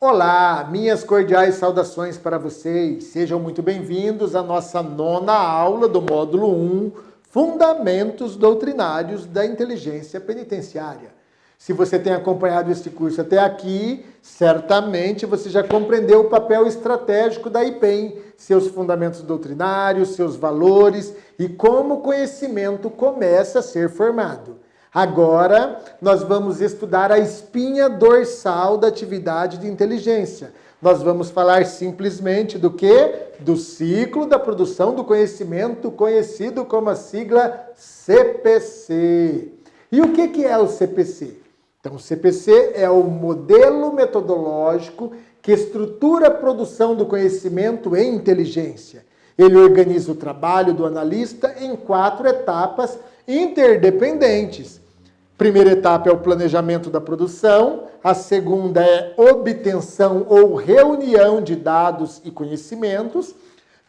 Olá, minhas cordiais saudações para vocês. Sejam muito bem-vindos à nossa 9ª aula do módulo 1, Fundamentos Doutrinários da Inteligência Penitenciária. Se você tem acompanhado este curso até aqui, certamente você já compreendeu o papel estratégico da IPEM, seus fundamentos doutrinários, seus valores e como o conhecimento começa a ser formado. Agora, nós vamos estudar a espinha dorsal da atividade de inteligência. Nós vamos falar simplesmente do quê? Do ciclo da produção do conhecimento, conhecido como a sigla CPC. E o que é o CPC? Então, o CPC é o modelo metodológico que estrutura a produção do conhecimento em inteligência. Ele organiza o trabalho do analista em 4 etapas interdependentes. Primeira etapa é o planejamento da produção, a segunda é obtenção ou reunião de dados e conhecimentos,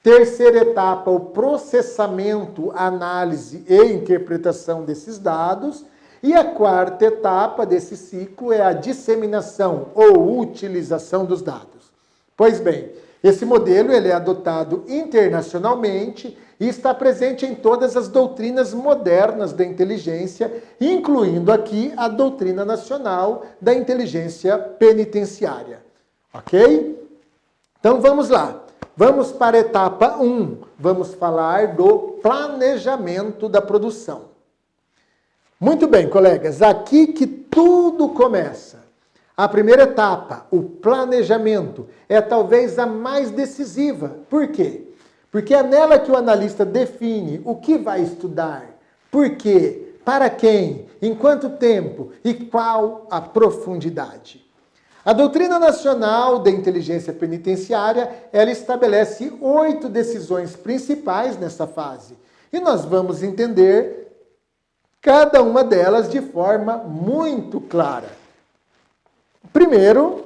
terceira etapa, o processamento, análise e interpretação desses dados, e a quarta etapa desse ciclo é a disseminação ou utilização dos dados. Pois bem, esse modelo ele é adotado internacionalmente e está presente em todas as doutrinas modernas da inteligência, incluindo aqui a doutrina nacional da inteligência penitenciária. Ok? Então vamos lá. Vamos para a etapa 1. Vamos falar do planejamento da produção. Muito bem, colegas, aqui que tudo começa. A primeira etapa, o planejamento, é talvez a mais decisiva. Por quê? Porque é nela que o analista define o que vai estudar, por quê, para quem, em quanto tempo e qual a profundidade. A doutrina nacional da inteligência penitenciária, ela estabelece 8 decisões principais nessa fase. E nós vamos entender cada uma delas de forma muito clara. Primeiro,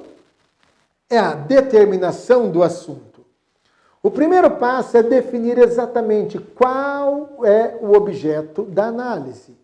é a determinação do assunto. O primeiro passo é definir exatamente qual é o objeto da análise.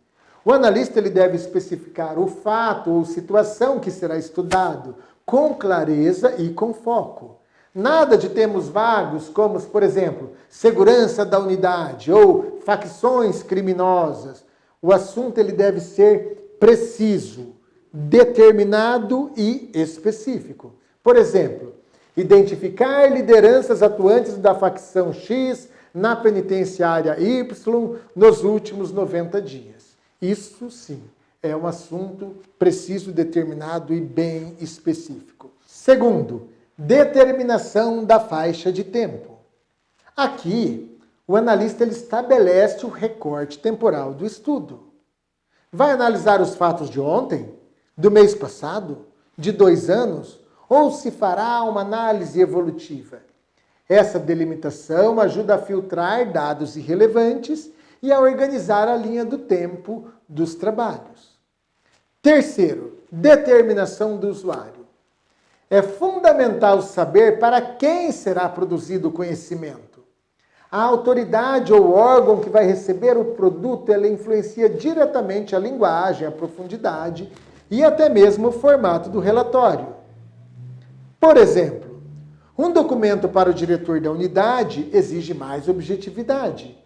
O analista ele deve especificar o fato ou situação que será estudado com clareza e com foco. Nada de termos vagos como, por exemplo, segurança da unidade ou facções criminosas. O assunto ele deve ser preciso, determinado e específico. Por exemplo, identificar lideranças atuantes da facção X na penitenciária Y nos últimos 90 dias. Isso sim é um assunto preciso, determinado e bem específico. Segundo, determinação da faixa de tempo. Aqui, o analista ele estabelece o recorte temporal do estudo. Vai analisar os fatos de ontem, do mês passado, de 2 anos, ou se fará uma análise evolutiva. Essa delimitação ajuda a filtrar dados irrelevantes e a organizar a linha do tempo dos trabalhos. Terceiro, determinação do usuário. É fundamental saber para quem será produzido o conhecimento. A autoridade ou órgão que vai receber o produto, ela influencia diretamente a linguagem, a profundidade e até mesmo o formato do relatório. Por exemplo, um documento para o diretor da unidade exige mais objetividade.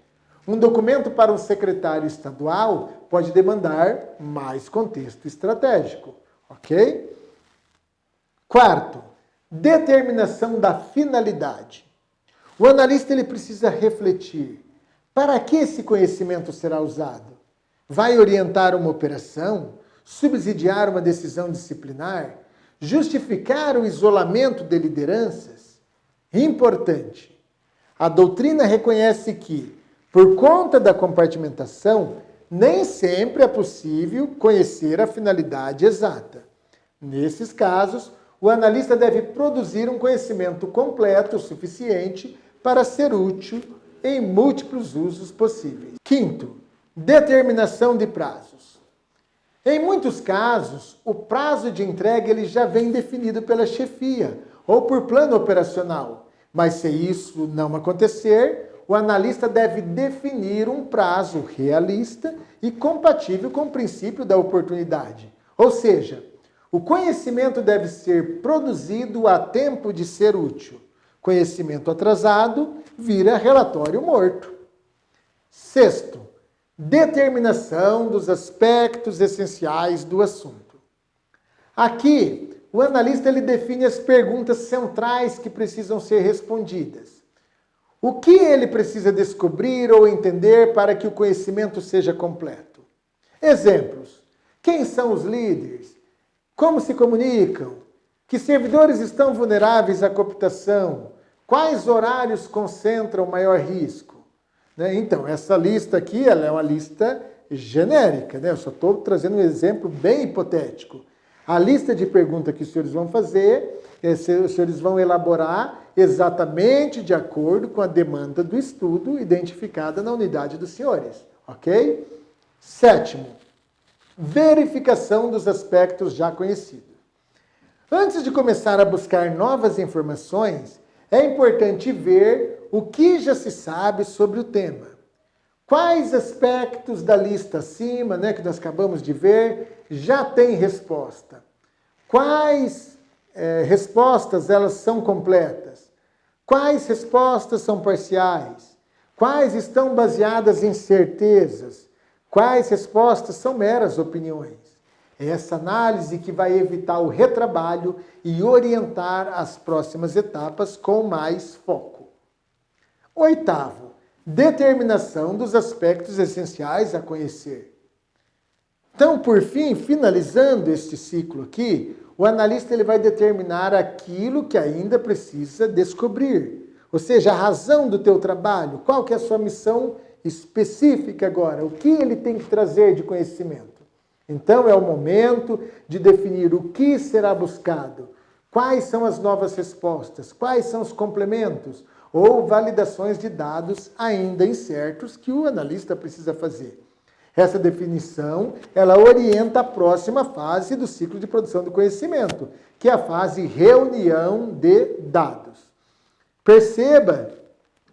Um documento para um secretário estadual pode demandar mais contexto estratégico, ok? Quarto, determinação da finalidade. O analista ele precisa refletir. Para que esse conhecimento será usado? Vai orientar uma operação? Subsidiar uma decisão disciplinar? Justificar o isolamento de lideranças? Importante. A doutrina reconhece que, por conta da compartimentação, nem sempre é possível conhecer a finalidade exata. Nesses casos, o analista deve produzir um conhecimento completo o suficiente para ser útil em múltiplos usos possíveis. Quinto, determinação de prazos. Em muitos casos, o prazo de entrega ele já vem definido pela chefia ou por plano operacional. Mas se isso não acontecer, o analista deve definir um prazo realista e compatível com o princípio da oportunidade. Ou seja, O conhecimento deve ser produzido a tempo de ser útil. Conhecimento atrasado vira relatório morto. Sexto, determinação dos aspectos essenciais do assunto. Aqui, o analista ele define as perguntas centrais que precisam ser respondidas. O que ele precisa descobrir ou entender para que o conhecimento seja completo? Exemplos. Quem são os líderes? Como se comunicam? Que servidores estão vulneráveis à cooptação? Quais horários concentram maior risco? Então, essa lista aqui ela é uma lista genérica. Eu só estou trazendo um exemplo bem hipotético. A lista de perguntas que os senhores vão fazer, os senhores vão elaborar exatamente de acordo com a demanda do estudo identificada na unidade dos senhores. Ok? Sétimo, verificação dos aspectos já conhecidos. Antes de começar a buscar novas informações, é importante ver o que já se sabe sobre o tema. Quais aspectos da lista acima, que nós acabamos de ver, já tem resposta? Quais respostas elas são completas? Quais respostas são parciais? Quais estão baseadas em certezas? Quais respostas são meras opiniões? É essa análise que vai evitar o retrabalho e orientar as próximas etapas com mais foco. Oitavo, determinação dos aspectos essenciais a conhecer. Então, por fim, finalizando este ciclo aqui, o analista ele vai determinar aquilo que ainda precisa descobrir. Ou seja, a razão do teu trabalho, qual que é a sua missão específica agora, o que ele tem que trazer de conhecimento. Então, é o momento de definir o que será buscado, quais são as novas respostas, quais são os complementos ou validações de dados ainda incertos que o analista precisa fazer. Essa definição, ela orienta a próxima fase do ciclo de produção do conhecimento, que é a fase reunião de dados. Perceba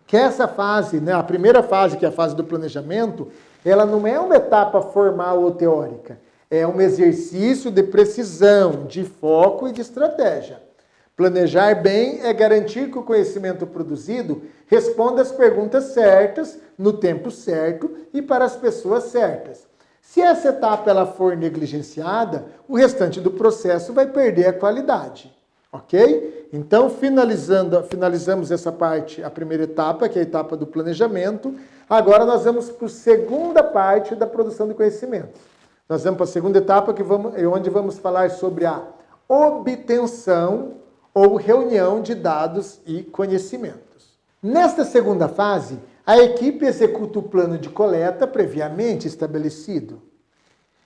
que essa fase, a primeira fase, que é a fase do planejamento, ela não é uma etapa formal ou teórica, é um exercício de precisão, de foco e de estratégia. Planejar bem é garantir que o conhecimento produzido responda às perguntas certas, no tempo certo e para as pessoas certas. Se essa etapa ela for negligenciada, o restante do processo vai perder a qualidade. Ok? Então, finalizamos essa parte, a primeira etapa, que é a etapa do planejamento. Agora nós vamos para a segunda parte da produção de conhecimentos. Nós vamos para a segunda etapa, onde vamos falar sobre a obtenção ou reunião de dados e conhecimentos. Nesta segunda fase, a equipe executa o plano de coleta previamente estabelecido.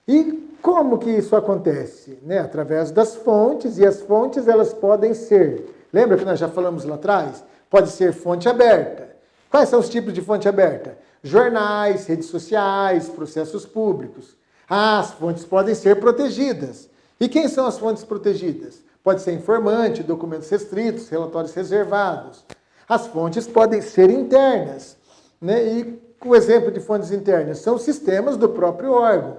E como que isso acontece? Através das fontes, e as fontes elas podem ser, lembra que nós já falamos lá atrás? Pode ser fonte aberta. Quais são os tipos de fonte aberta? Jornais, redes sociais, processos públicos. As fontes podem ser protegidas. E quem são as fontes protegidas? Pode ser informante, documentos restritos, relatórios reservados. As fontes podem ser internas. E o exemplo de fontes internas são os sistemas do próprio órgão.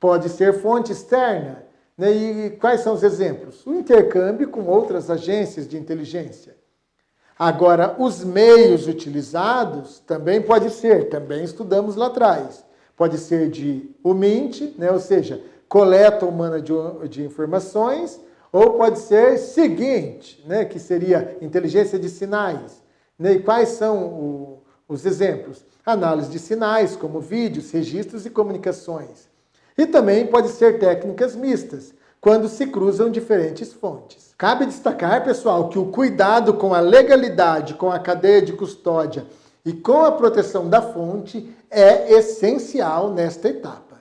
Pode ser fonte externa. E quais são os exemplos? O intercâmbio com outras agências de inteligência. Agora, os meios utilizados também pode ser, também estudamos lá atrás. Pode ser de OMINT, ou seja, coleta humana de informações, ou pode ser SIGINT, que seria inteligência de sinais. E quais são os exemplos? Análise de sinais, como vídeos, registros e comunicações. E também pode ser técnicas mistas, quando se cruzam diferentes fontes. Cabe destacar, pessoal, que o cuidado com a legalidade, com a cadeia de custódia e com a proteção da fonte é essencial nesta etapa.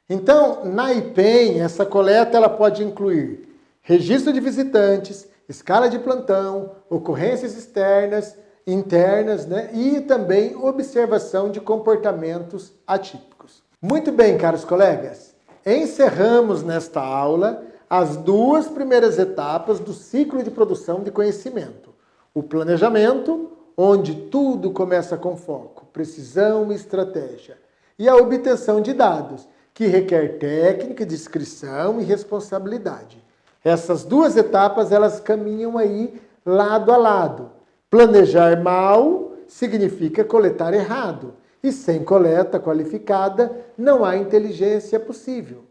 Então, na IPEM, essa coleta ela pode incluir registro de visitantes, escala de plantão, ocorrências externas, internas, e também observação de comportamentos atípicos. Muito bem, caros colegas, encerramos nesta aula as duas primeiras etapas do ciclo de produção de conhecimento. O planejamento, onde tudo começa com foco, precisão e estratégia. E a obtenção de dados, que requer técnica, discrição e responsabilidade. Essas duas etapas, elas caminham aí lado a lado. Planejar mal significa coletar errado. E sem coleta qualificada, não há inteligência possível.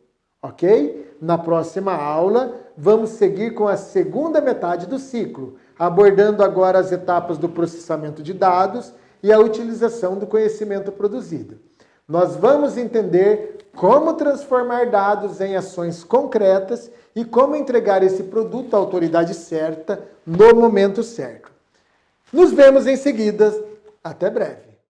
Ok? Na próxima aula, vamos seguir com a segunda metade do ciclo, abordando agora as etapas do processamento de dados e a utilização do conhecimento produzido. Nós vamos entender como transformar dados em ações concretas e como entregar esse produto à autoridade certa no momento certo. Nos vemos em seguida. Até breve.